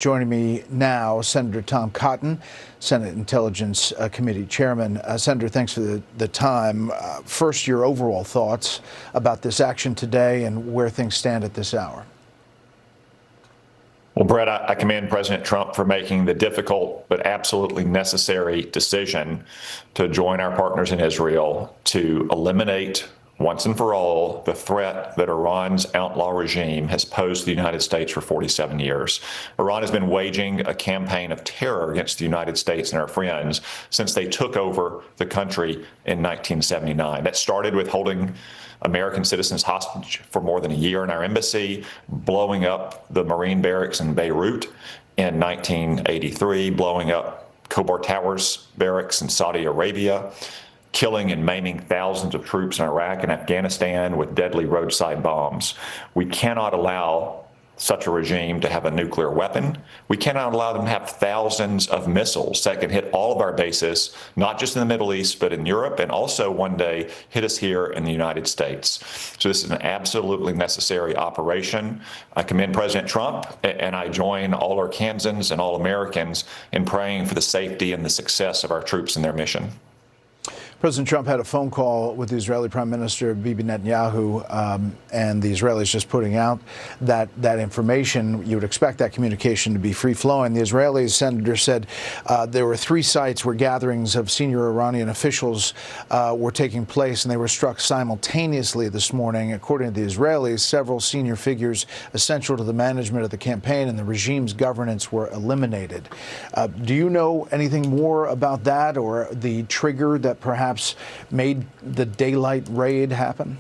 Joining me now, Senator Tom Cotton, Senate Intelligence Committee Chairman. Senator, thanks for the time. First, your overall thoughts about this action today and where things stand at this hour. Well, Bret, I commend President Trump for making the difficult but absolutely necessary decision to join our partners in Israel to eliminate once and for all the threat that Iran's outlaw regime has posed to the United States for 47 years. Iran has been waging a campaign of terror against the United States and our friends since they took over the country in 1979. That started with holding American citizens hostage for more than a year in our embassy, blowing up the Marine barracks in Beirut in 1983, blowing up Khobar Towers barracks in Saudi Arabia, killing and maiming thousands of troops in Iraq and Afghanistan with deadly roadside bombs. We cannot allow such a regime to have a nuclear weapon. We cannot allow them to have thousands of missiles that can hit all of our bases, not just in the Middle East, but in Europe, and also one day hit us here in the United States. So this is an absolutely necessary operation. I commend President Trump, and I join all Arkansans and all Americans in praying for the safety and the success of our troops in their mission. President Trump had a phone call with the Israeli Prime Minister Bibi Netanyahu, and the Israelis just putting out that information. You would expect that communication to be free-flowing. The Israeli senator said there were 3 sites where gatherings of senior Iranian officials were taking place, and they were struck simultaneously this morning. According to the Israelis, several senior figures essential to the management of the campaign and the regime's governance were eliminated. Do you know anything more about that, or the trigger that perhaps made the daylight raid happen?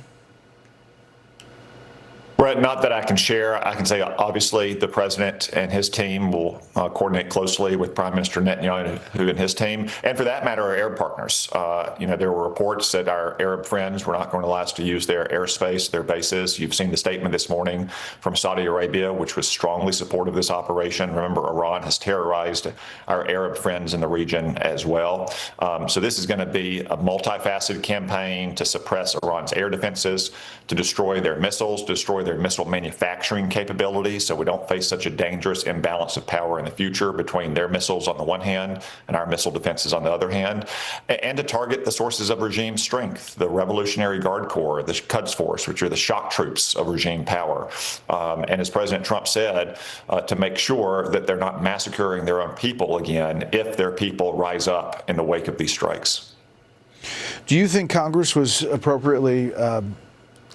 Brett, not that I can share. I can say, obviously, the president and his team will coordinate closely with Prime Minister Netanyahu and his team, and for that matter, our Arab partners. There were reports that our Arab friends were not going to allow us to use their airspace, their bases. You've seen the statement this morning from Saudi Arabia, which was strongly supportive of this operation. Remember, Iran has terrorized our Arab friends in the region as well. So this is going to be a multifaceted campaign to suppress Iran's air defenses, to destroy their missiles, destroy their missile manufacturing capabilities, so we don't face such a dangerous imbalance of power in the future between their missiles on the one hand and our missile defenses on the other hand, and to target the sources of regime strength, the Revolutionary Guard Corps, the Quds Force, which are the shock troops of regime power. And as President Trump said, to make sure that they're not massacring their own people again if their people rise up in the wake of these strikes. Do you think Congress was appropriately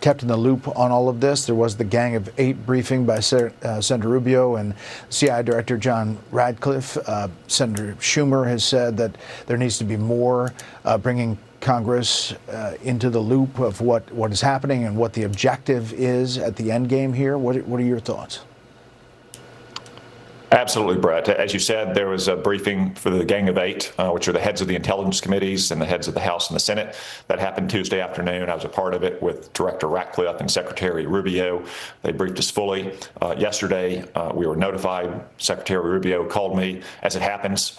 kept in the loop on all of this? There was the Gang of 8 briefing by Senator Rubio and CIA Director John Radcliffe. Senator Schumer has said that there needs to be more bringing Congress into the loop of what is happening and what the objective is at the end game here. What are your thoughts? Absolutely, Brett. As you said, there was a briefing for the Gang of 8, which are the heads of the intelligence committees and the heads of the House and the Senate. That happened Tuesday afternoon. I was a part of it with Director Ratcliffe and Secretary Rubio. They briefed us fully. Yesterday, we were notified. Secretary Rubio called me. As it happens,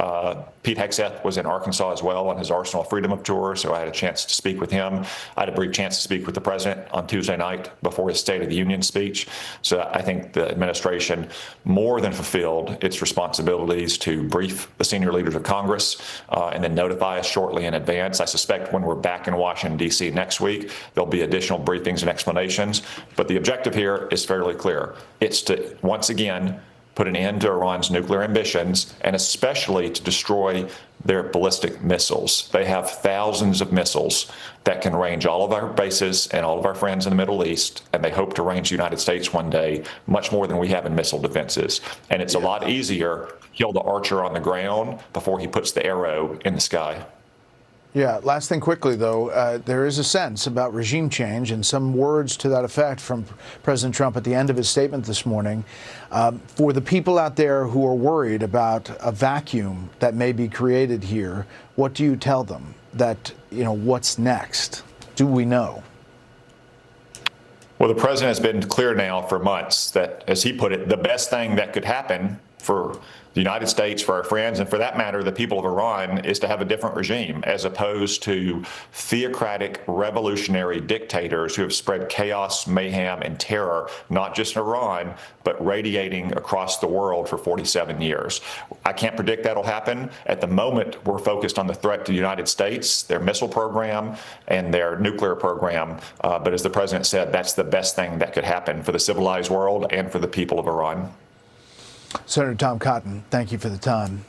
Pete Hegseth was in Arkansas as well on his Arsenal of Freedom tour, so I had a chance to speak with him. I had a brief chance to speak with the president on Tuesday night before his State of the Union speech. So I think the administration more than fulfilled its responsibilities to brief the senior leaders of Congress and then notify us shortly in advance. I suspect when we're back in Washington, D.C. next week, there'll be additional briefings and explanations. But the objective here is fairly clear. It's to, once again, put an end to Iran's nuclear ambitions, and especially to destroy their ballistic missiles. They have thousands of missiles that can range all of our bases and all of our friends in the Middle East, and they hope to range the United States one day, much more than we have in missile defenses. And it's a lot easier to kill the archer on the ground before he puts the arrow in the sky. Yeah, last thing quickly, though, there is a sense about regime change and some words to that effect from President Trump at the end of his statement this morning. For the people out there who are worried about a vacuum that may be created here, what do you tell them? That, what's next? Do we know? Well, the president has been clear now for months that, as he put it, the best thing that could happen for the United States, for our friends, and for that matter, the people of Iran, is to have a different regime as opposed to theocratic revolutionary dictators who have spread chaos, mayhem, and terror, not just in Iran, but radiating across the world for 47 years. I can't predict that'll happen. At the moment, we're focused on the threat to the United States, their missile program, and their nuclear program. But as the president said, that's the best thing that could happen for the civilized world and for the people of Iran. Senator Tom Cotton, thank you for the time.